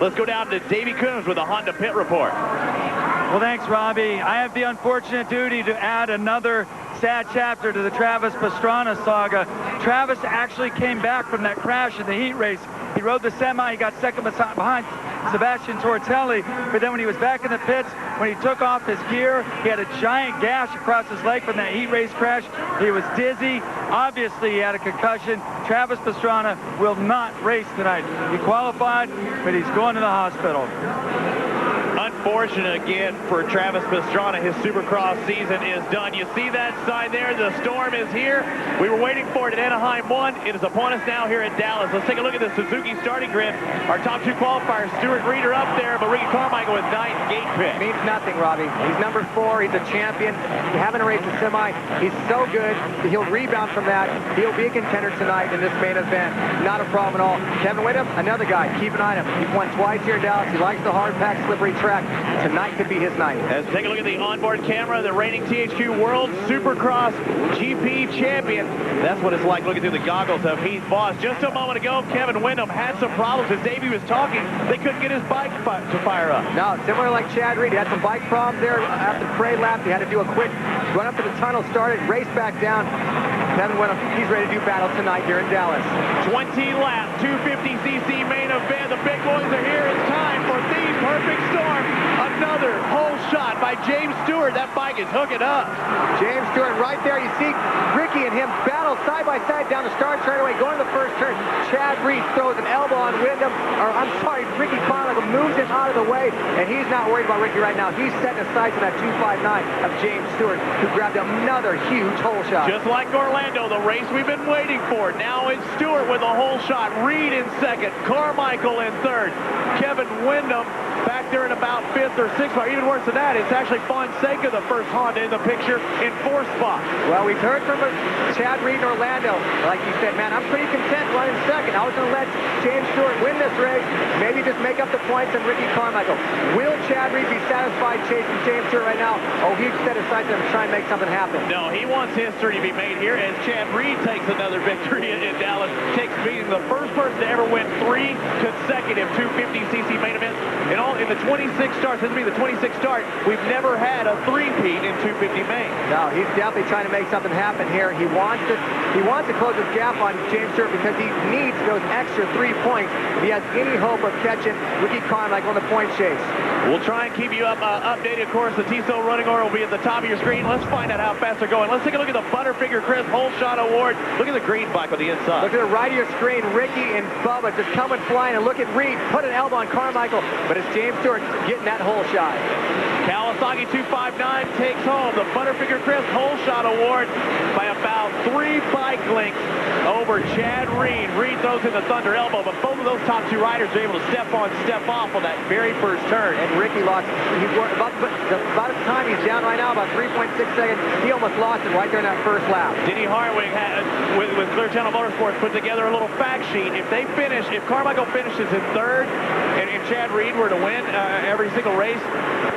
Let's go down to Davey Coombs with a Honda pit report. Well, thanks, Robbie. I have the unfortunate duty to add another sad chapter to the Travis Pastrana saga. Travis actually came back from that crash in the heat race. He rode the semi, he got second behind Sebastian Tortelli, but then when he was back in the pits, when he took off his gear, he had a giant gash across his leg from that heat race crash. He was dizzy. Obviously, he had a concussion. Travis Pastrana will not race tonight. He qualified, but he's going to the hospital. Unfortunate again for Travis Pastrana. His Supercross season is done. You see that sign there? The storm is here. We were waiting for it at Anaheim 1. It is upon us now here at Dallas. Let's take a look at the Suzuki starting grid. Our top two qualifiers, Stewart Reeder up there, but Ricky Carmichael with 9th gate pick. Means nothing, Robbie. He's number 4. He's a champion. Having raced a semi, he's so good. He'll rebound from that. He'll be a contender tonight in this main event. Not a problem at all. Kevin Windham, another guy. Keep an eye on him. He's won twice here in Dallas. He likes the hard pack, slippery track. Tonight could be his night. Let's take a look at the onboard camera. The reigning THQ World Supercross GP champion. That's what it's like looking through the goggles of Heath Voss. Just a moment ago, Kevin Windham had some problems. As Davey was talking, they couldn't get his bike to fire up. No, similar like Chad Reed. He had some bike problems there after the parade lap. He had to do a quick run up to the tunnel, started, race back down. Kevin Windham, he's ready to do battle tonight here in Dallas. 20 lap, 250cc main event. The big boys are here. It's time for the perfect storm. Another hole shot by James Stewart. That bike is hooking up. James Stewart right there. You see Ricky and him battle side by side down the start straightaway, going to the first turn. Chad Reed throws an elbow on Windham, or I'm sorry, Ricky Carmichael moves him out of the way, and he's not worried about Ricky right now. He's setting his sights on that 259 of James Stewart, who grabbed another huge hole shot. Just like Orlando, the race we've been waiting for. Now it's Stewart with a hole shot. Reed in second. Carmichael in third. Kevin Windham back there in about 5th or 6th, or even worse than that, it's actually Fonseca, the first Honda in the picture, in 4th spot. Well, we've heard from Chad Reed in Orlando. Like you said, man, I'm pretty content running second. I was going to let James Stewart win this race, maybe just make up the points on Ricky Carmichael. Will Chad Reed be satisfied chasing James Stewart right now? Oh, he's set his sights on him to try and make something happen. No, he wants history to be made here, as Chad Reed takes another victory in Dallas, takes being the first person to ever win 3 consecutive 250cc main events. In the 26 starts, this will be the 26th start, we've never had a three-peat in 250 main. No, he's definitely trying to make something happen here. He wants to close his gap on James Stewart because he needs those extra 3 points if he has any hope of catching Ricky Carmichael on the point chase. We'll try and keep you updated. Of course, the TSO running order will be at the top of your screen. Let's find out how fast they're going. Let's take a look at the Butterfinger Chris Hole Shot Award. Look at the green bike on the inside. Look at the right of your screen. Ricky and Bubba just coming flying, and look at Reed put an elbow on Carmichael, but it's James Stewart getting that hole shot. Kawasaki 259 takes home the Butterfinger Chris Hole Shot Award by about 3 bike lengths over Chad Reed. Reed throws in the Thunder Elbow, but both of those top 2 riders are able to step on, step off on that very first turn. And Ricky lost, about the time he's down right now, about 3.6 seconds, he almost lost it right there in that first lap. Denny Hartwig had, with Clear Channel Motorsports, put together a little fact sheet. If Carmichael finishes in 3rd, and if Chad Reed were to win every single race,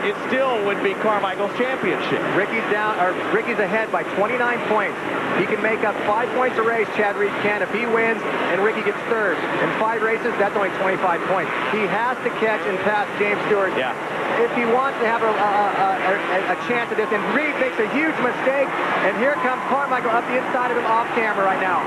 it still would be Carmichael's championship. Ricky's ahead by 29 points. He can make up 5 points a race, Chad Reed can, if he wins and Ricky gets 3rd. In 5 races, that's only 25 points. He has to catch and pass James Stewart. Yeah. If he wants to have a chance at this, and Reed makes a huge mistake, and here comes Carmichael up the inside of him off camera right now.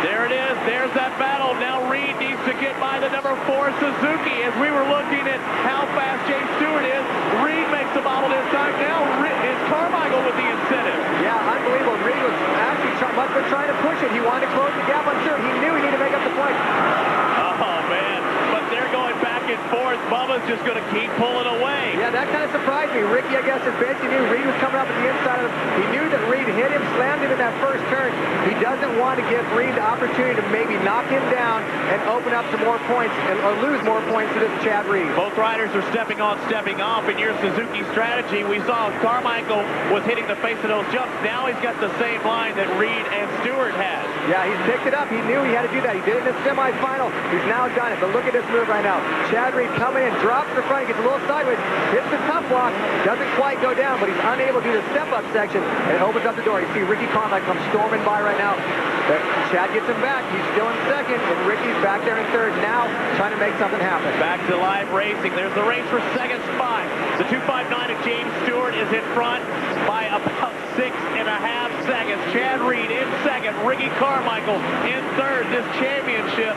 There it is. There's that battle. Now Reed needs to get by the number 4 Suzuki. As we were looking at how fast James Stewart is, Reed makes the bobble this time. Now it's Carmichael with the incentive. Yeah, unbelievable. Reed was actually must have been trying to push it. He wanted to close the gap on Stewart. He knew he needed to make up the point. Oh, man. But they're going back and forth. Bubba's just going to keep pulling away. Yeah, that kind of surprised me. Ricky, I guess, basically knew Reed was coming up at the inside of him. He knew that Reed hit him, slammed him in that first turn. He doesn't want to give Reed the opportunity to maybe knock him down and open up some more points or lose more points to this Chad Reed. Both riders are stepping on, stepping off. In your Suzuki strategy, we saw Carmichael was hitting the face of those jumps. Now he's got the same line that Reed and Stewart had. Yeah, he's picked it up. He knew he had to do that. He did it in the semifinal. He's now done it. But look at this move right now. Chad Reed coming in, drops the front, gets a little sideways, hits the top block, doesn't quite go down, but he's unable to do the step-up section, and it opens up the door. You see Ricky Carmichael come storming by right now. Chad gets him back. He's still in second, and Ricky's back there in third now, trying to make something happen. Back to live racing. There's the race for second spot. The 259 of James Stewart is in front by about 6.5 seconds. Chad Reed in second. Ricky Carmichael in third. This championship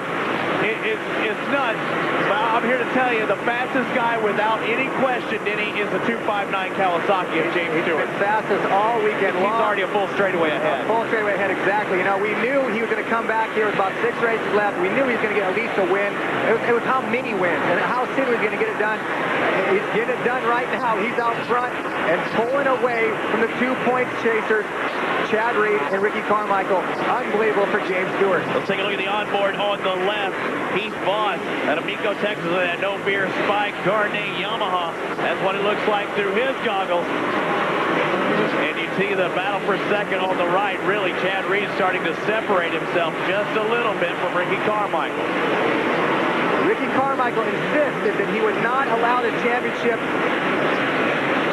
is nuts. But I'm here to tell you, the fastest guy without any question, Denny, is the 259 Kawasaki of James Stewart. He's been fastest all weekend long. He's already a full straightaway ahead. Full straightaway ahead, exactly. You know, we knew he was going to come back here with about 6 races left. We knew he was going to get at least a win. It was how many wins and how soon he was going to get it done. He's getting it done right now. He's out front and pulling away from the 2-point chasers, Chad Reed and Ricky Carmichael. Unbelievable for James Stewart. Let's take a look at the onboard on the left. Heath Voss out of Amico, Texas, with that No Fear Spike Garnet Yamaha. That's what it looks like through his goggles. And you see the battle for second on the right. Really, Chad Reed starting to separate himself just a little bit from Ricky Carmichael. Ricky Carmichael insisted that he would not allow the championship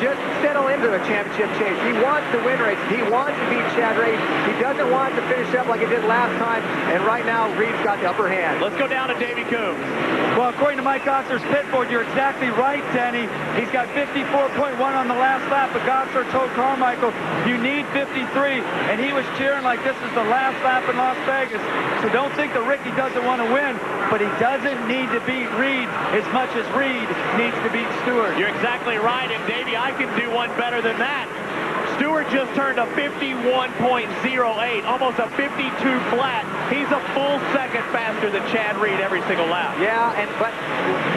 just settle into a championship chase. He wants to win races. He wants to beat Chad Reed. He doesn't want to finish up like he did last time. And right now, Reed's got the upper hand. Let's go down to Davey Coombs. Well, according to Mike Gosser's pit board, you're exactly right, Denny. He's got 54.1 on the last lap, but Gosser told Carmichael, you need 53. And he was cheering like this is the last lap in Las Vegas. So don't think that Ricky doesn't want to win, but he doesn't need to beat Reed as much as Reed needs to beat Stewart. You're exactly right, and Davey, I can do one better than that. Stewart just turned a 51.08, almost a 52 flat. He's a full second faster than Chad Reed every single lap. Yeah, but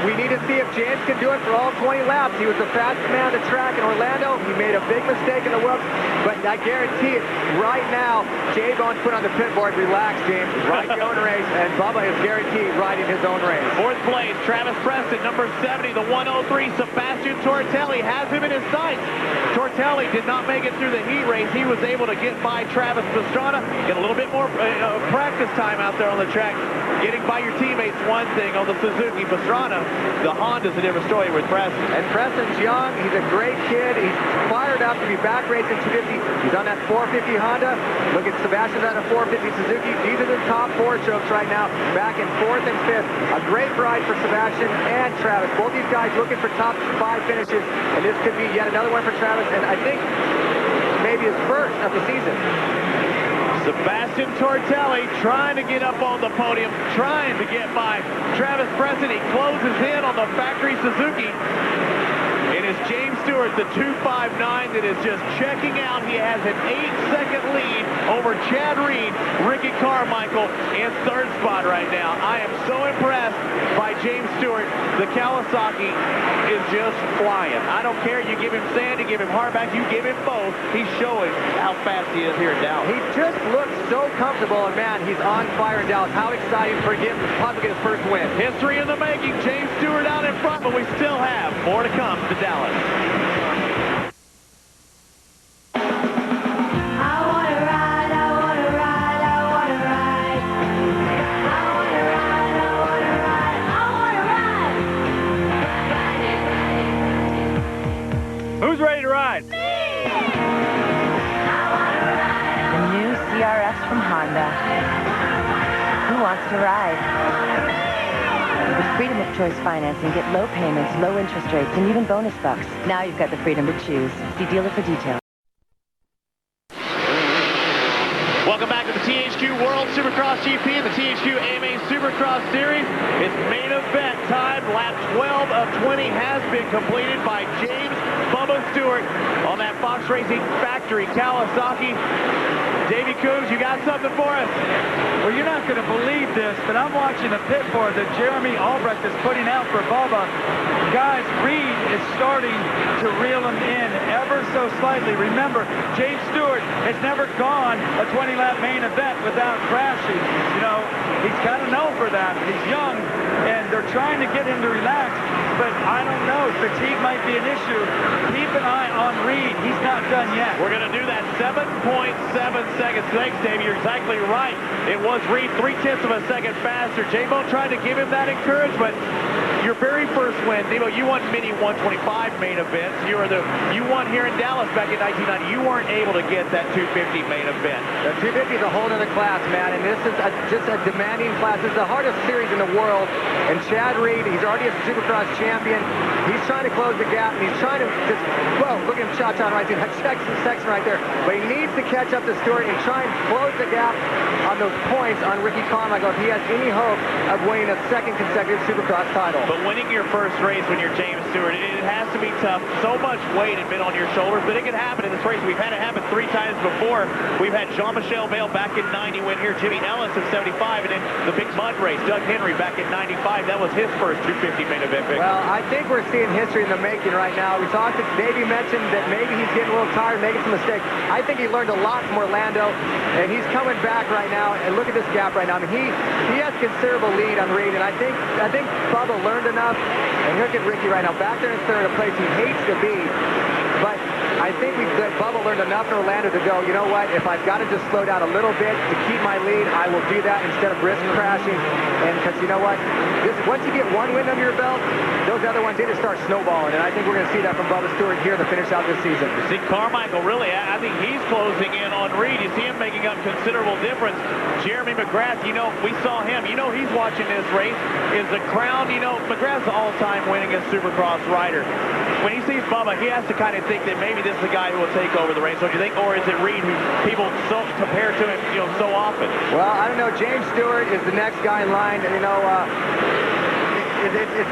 we need to see if James can do it for all 20 laps. He was the fastest man on the track in Orlando. He made a big mistake in the whoops, but I guarantee it, right now, J-Bone's put on the pit board, relax, James, ride your own race, and Bubba is guaranteed riding his own race. Fourth place, Travis Preston, number 70, the 103, Sebastian Tortelli has him in his sights. Tortelli did not make it through the heat race. He was able to get by Travis Pastrana, get a little bit more practice time out there on the track. Getting by your teammates, one thing. On the Suzuki Pastrana, the Honda's a different story with Preston. And Preston's young. He's a great kid. He's fired up to be back racing 250. He's on that 450 Honda. Look at Sebastian's on a 450 Suzuki. These are the top 4 strokes right now, back in 4th and 5th. A great ride for Sebastian and Travis. Both these guys looking for top 5 finishes, and this could be yet another one for Travis, and I think maybe his first of the season. Sebastian Tortelli trying to get up on the podium, trying to get by Travis Preston. He closes in on the factory Suzuki. It is James Stewart, the 259, that is just checking out. He has an 8-second lead over Chad Reed. Ricky Carmichael in third spot right now. I am so impressed by James Stewart. The Kawasaki is just flying. I don't care. You give him sand, you give him hardback, you give him both. He's showing how fast he is here in Dallas. He just looks so comfortable, and man, he's on fire in Dallas. How exciting for him to possibly get his first win. History in the making. James Stewart out in front, but we still have more to come to Dallas. Who's ready to ride? The new CRS from Honda. Who wants to ride? With freedom of choice financing, get low payments, low interest rates, and even bonus bucks. Now you've got the freedom to choose. See dealer for details. Welcome back to the THQ World Supercross GP and the THQ AMA Supercross Series. It's main event time. Lap 12 of 20 has been completed by James Bubba Stewart on that Fox Racing Factory Kawasaki. Davey Coombs, you got something for us? Well, you're not going to believe this, but I'm watching a pit board that Jeremy Albrecht is putting out for Bubba. Guys, Reed is starting to reel him in ever so slightly. Remember, James Stewart has never gone a 20-lap main event without crashing. You know, he's kind of known for that. He's young, and they're trying to get him to relax, but I don't know. Fatigue might be an issue. Keep an eye on Reed. He's not done yet. We're going to do that 7.7 seconds. Thanks, Davey. You're exactly right. It was Reed 0.3 of a second faster. J-Bone trying to give him that encouragement. your very first win, you won many 125 main events. You won here in Dallas back in 1990. You weren't able to get that 250 main event. The 250 is a whole other class, man, and this is just a demanding class. This is the hardest series in the world, and Chad Reed, he's already a Supercross champion. He's trying to close the gap, and he's trying to just, whoa, look at him shot-on right there. That's Sexton right there. But he needs to catch up to Stewart and try and close the gap on those points on Ricky Carmichael if he has any hope of winning a second consecutive Supercross title. But winning your first race when you're James Stewart, it has to be tough. So much weight had been on your shoulders, but it can happen in this race. We've had it happen 3 times before. We've had Jean-Michel Vail back in 90 win here, Jimmy Ellis in 75, and then the big mud race, Doug Henry back in 95. That was his first 250 main event victory. Well, I think we're seeing history in the making right now. We talked to Davey, mentioned that maybe he's getting a little tired, making some mistakes. I think he learned a lot from Orlando, and he's coming back right now. And look at this gap right now. I mean, he has considerable lead on Reed, and I think Bubba learned enough. And look at Ricky right now, back there in third, a place he hates to be. But I think Bubba learned enough in Orlando to go, you know what, if I've got to just slow down a little bit to keep my lead, I will do that instead of risk crashing. And because you know what, once you get one win under your belt, those other ones, they just start snowballing. And I think we're going to see that from Bubba Stewart here to finish out this season. You see Carmichael, really, I think he's closing in on Reed. You see him making up considerable difference. Jeremy McGrath, we saw him. He's watching this race. Is the crown, McGrath's the all-time winningest Supercross rider. When he sees Bubba, he has to kind of think that maybe this is the guy who will take over the race. Don't you think? Or is it Reed who people compare to him, so often? Well, I don't know. James Stewart is the next guy in line. It's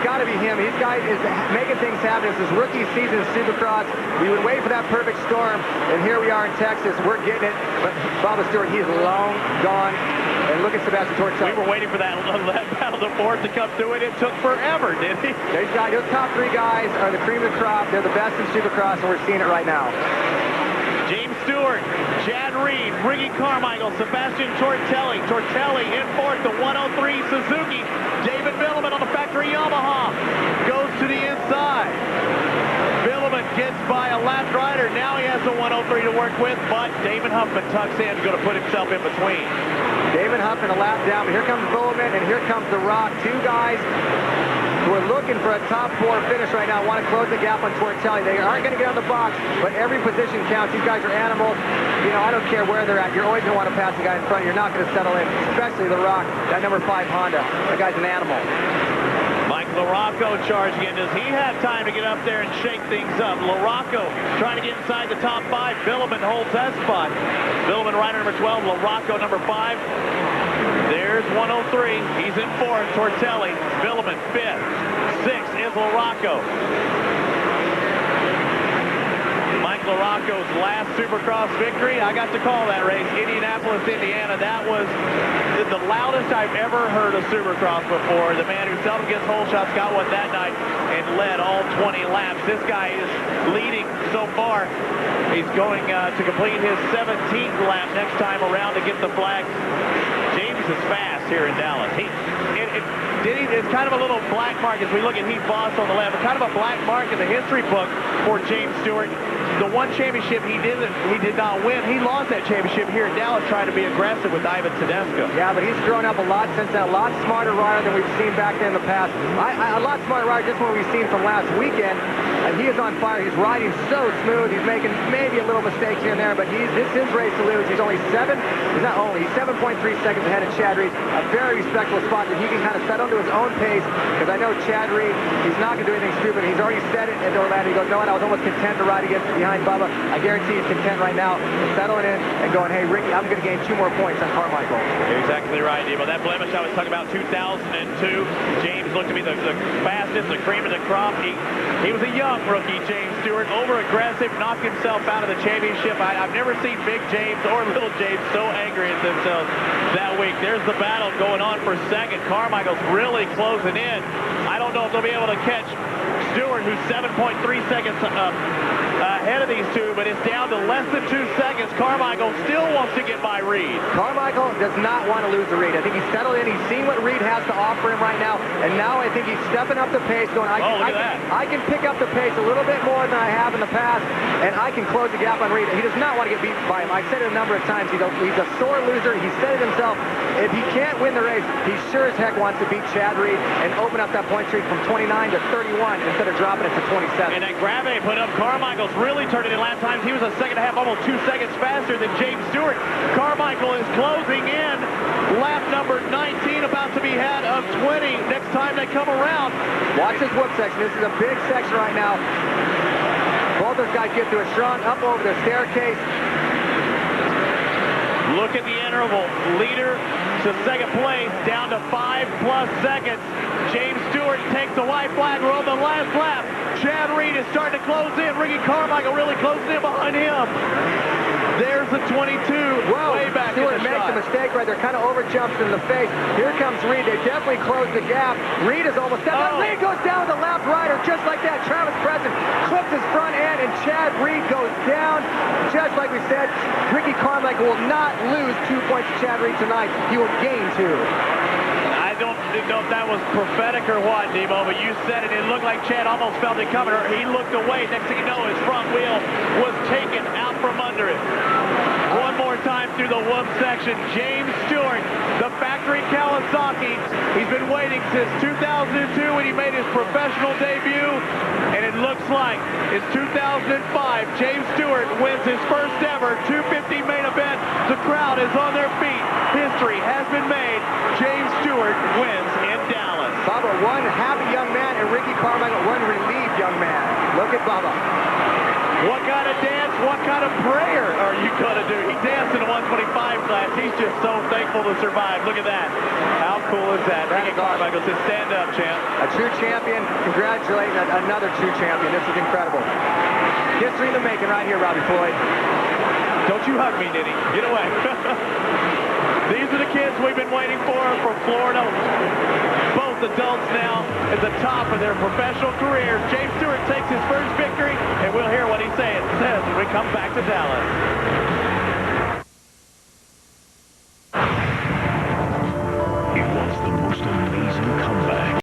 got to be him. This guy is making things happen. This is rookie season in Supercross. We would wait for that perfect storm, and here we are in Texas. We're getting it. But Bubba Stewart, he is long gone. And look at Sebastian Tortelli. We were waiting for that battle of the fourth to come through, and it took forever, didn't it? Those top 3 guys are the cream of the crop. They're the best in Supercross, and we're seeing it right now. James Stewart, Chad Reed, Ricky Carmichael, Sebastian Tortelli. Tortelli in fourth, the 103 Suzuki. David Milliman on the factory Yamaha goes to the inside. Milliman gets by a lap rider. Now he has the 103 to work with, but Damon Huffman tucks in, going to put himself in between. Damon Huffman a lap down, but here comes Milliman and here comes The Rock. 2 guys who are looking for a top 4 finish right now, want to close the gap on Tortelli. They aren't going to get on the box, but every position counts. These guys are animals. I don't care where they're at. You're always going to want to pass the guy in front. You're not going to settle in, especially The Rock, that number 5 Honda. That guy's an animal. Mike LaRocco charging in. Does he have time to get up there and shake things up? LaRocco trying to get inside the top 5. Milliman holds that spot. Milliman rider number 12, LaRocco number 5. There's 103. He's in 4th. Tortelli. Milliman 5th. 6th is LaRocco. Mike LaRocco's last Supercross victory. I got to call that race, Indianapolis, Indiana. That was the loudest I've ever heard of Supercross before. The man who seldom gets hole shots got one that night and led all 20 laps. This guy is leading so far. He's going to complete his 17th lap next time around to get the flag. James is fast here in Dallas. It's kind of a little black mark as we look at Heath Voss on the left. Kind of a black mark in the history book for James Stewart. The one championship he did not win. He lost that championship here in Dallas trying to be aggressive with Ivan Tedesco. Yeah, but he's grown up a lot since then. A lot smarter rider than we've seen back then in the past. A lot smarter rider just what we've seen from last weekend. He is on fire. He's riding so smooth. He's making maybe a little mistake here and there, but this is his race to lose. He's only 7.3 seconds ahead of Chad Reed. A very respectable spot that he can kind of settle into his own pace, because I know Chad Reed, he's not going to do anything stupid. He's already said it at Orlando. He goes, no, I was almost content to ride behind Bubba. I guarantee he's content right now, settling in and going, hey, Ricky, I'm going to gain 2 more points on Carmichael. You're exactly right, Debo. That blemish I was talking about, 2002, James looked to be the fastest, the cream of the crop. He was a young rookie, James Stewart, over-aggressive, knocked himself out of the championship. I've never seen Big James or Little James so angry at themselves that week. There's the battle going on for second. Carmichael's really closing in. I don't know if they'll be able to catch Stewart, who's 7.3 seconds ahead of these two, but it's down to less than 2 seconds. Carmichael still wants to get by Reed. Carmichael does not want to lose to Reed. I think he's settled in. He's seen what Reed has to offer him right now, and now I think he's stepping up the pace, going, I can pick up the pace a little bit more than I have in the past, and I can close the gap on Reed. He does not want to get beat by him. I've said it a number of times. He's a sore loser. He said it himself. If he can't win the race, he sure as heck wants to beat Chad Reed and open up that point streak from 29 to 31 instead of dropping it to 27. And that grab they put up, Carmichael's really turned it in last time. He was a second and a half, almost 2 seconds faster than James Stewart. Carmichael is closing in. Lap number 19 about to be had of 20 next time they come around. Watch this whoop section. This is a big section right now. Both those guys get through a strong up over the staircase. Look at the interval. Leader to second place, down to 5+ seconds. James Stewart takes the white flag. We're on the last lap. Chad Reed is starting to close in. Ricky Carmichael really closing in behind him. There's the 22. Whoa, way back Stewart in the makes shot. a mistake right there. Kind of overjumps in the face. Here comes Reed. They definitely closed the gap. Reed is almost down. Reed goes down with the left rider just like that. Travis Preston clips his front end, and Chad Reed goes down. Just like we said, Ricky Carmichael will not lose 2 points to Chad Reed tonight. He will gain 2. I don't know if that was prophetic or what, Debo, but you said it. It looked like Chad almost felt it coming. Or he looked away. Next thing you know, his front wheel was taken out from under it. One more time through the whoop section. James Stewart, the factory Kawasaki. He's been waiting since 2002 when he made his professional debut. And it looks like in 2005, James Stewart wins his first ever 250 main event. The crowd is on their feet. History has been made. James Stewart wins in Dallas. Bubba, one happy young man, and Ricky Carmichael, one relieved young man. Look at Bubba. What kind of dance, what kind of prayer are you going to do? He danced in the 125 class. He's just so thankful to survive. Look at that. How cool is that? Ricky Carmichael says, stand up, champ. A true champion. Congratulating another true champion. This is incredible. History in the making right here, Robbie Floyd. Don't you hug me, Nitty. Get away. These are the kids we've been waiting for from Florida. Both adults now at the top of their professional careers. James Stewart takes his first victory, and we'll hear what he says when we come back to Dallas. It was the most amazing comeback.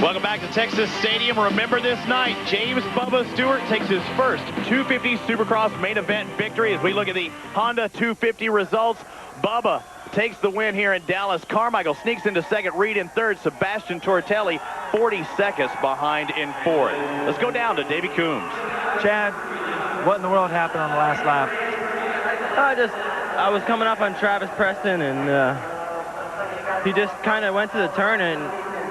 Welcome back to Texas Stadium. Remember this night, James Bubba Stewart takes his first 250 Supercross main event victory. As we look at the Honda 250 results, Bubba takes the win here in Dallas. Carmichael sneaks into second, Reed in third, Sebastian Tortelli 40 seconds behind in fourth. Let's go down to Davey Coombs. Chad, what in the world happened on the last lap? I was coming up on Travis Preston, and he just kind of went to the turn, and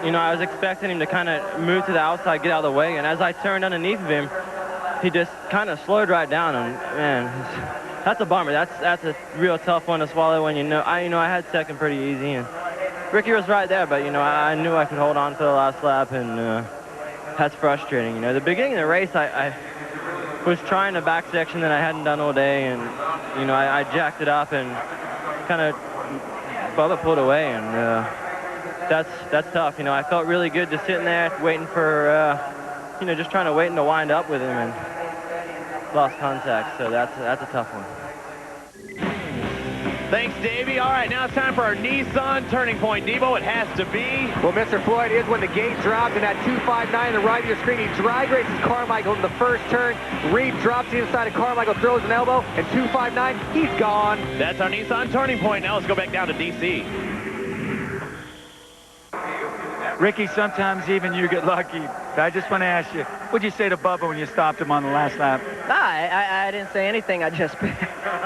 you know, I was expecting him to kind of move to the outside, get out of the way, and as I turned underneath of him, he just kind of slowed right down, and man, that's a bummer. That's a real tough one to swallow when I had second pretty easy, and Ricky was right there, but I knew I could hold on to the last lap, and that's frustrating. The beginning of the race, I was trying a back section that I hadn't done all day, and I jacked it up and kind of Bubba pulled away, and that's tough. I felt really good just sitting there waiting for just trying to wait to wind up with him, and lost contact, so that's a tough one. Thanks, Davey. All right, now it's time for our Nissan turning point. Debo, it has to be. Well, Mr. Floyd, is when the gate dropped and that 259 on the right of your screen. He drag races Carmichael in the first turn. Reed drops the inside of Carmichael, throws an elbow, and 259, he's gone. That's our Nissan turning point. Now let's go back down to D.C. Ricky, sometimes even you get lucky. I just want to ask you, what'd you say to Bubba when you stopped him on the last lap? I didn't say anything. I just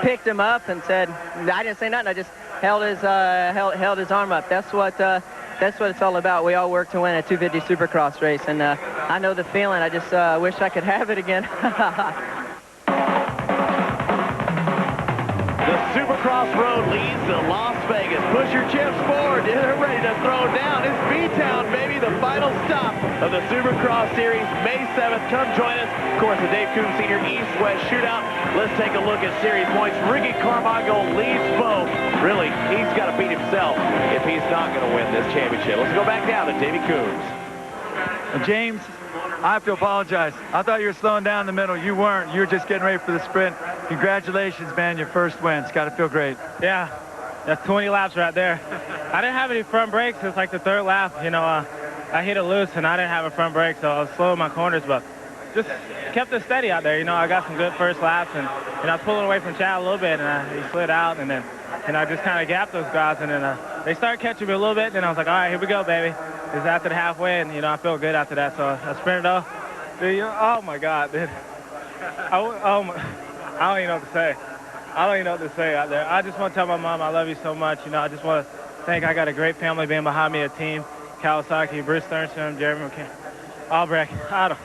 picked him up and said, I didn't say nothing. I just held his arm up. That's what it's all about. We all work to win a 250 Supercross race, and I know the feeling. I just wish I could have it again. The Supercross road leads to Las Vegas. Push your chips forward. They're ready to throw down. It's B-Town, baby, the final stop of the Supercross Series, May 7th. Come join us. Of course, the Dave Coombs Senior East-West Shootout. Let's take a look at series points. Ricky Carmichael leads both. Really, he's got to beat himself if he's not going to win this championship. Let's go back down to Davey Coombs. James, I have to apologize. I thought you were slowing down in the middle. You weren't. You were just getting ready for the sprint. Congratulations, man. Your first win. It's got to feel great. Yeah, that's 20 laps right there. I didn't have any front brakes since like the third lap. You know, I hit it loose and I didn't have a front brake, so I was slow in my corners, but just kept it steady out there. You know, I got some good first laps, and I was pulling away from Chad a little bit, and he slid out, and then I just kind of gapped those guys, and then they started catching me a little bit, and then I was like, all right, here we go, baby. It was after the halfway, and, you know, I felt good after that, so I sprinted off. Dude, oh, my God, dude. I don't even know what to say. I don't even know what to say out there. I just want to tell my mom I love you so much. You know, I just want to think I got a great family being behind me, a team, Kawasaki, Bruce Sternstrom, Jeremy McCann, Albrecht. I don't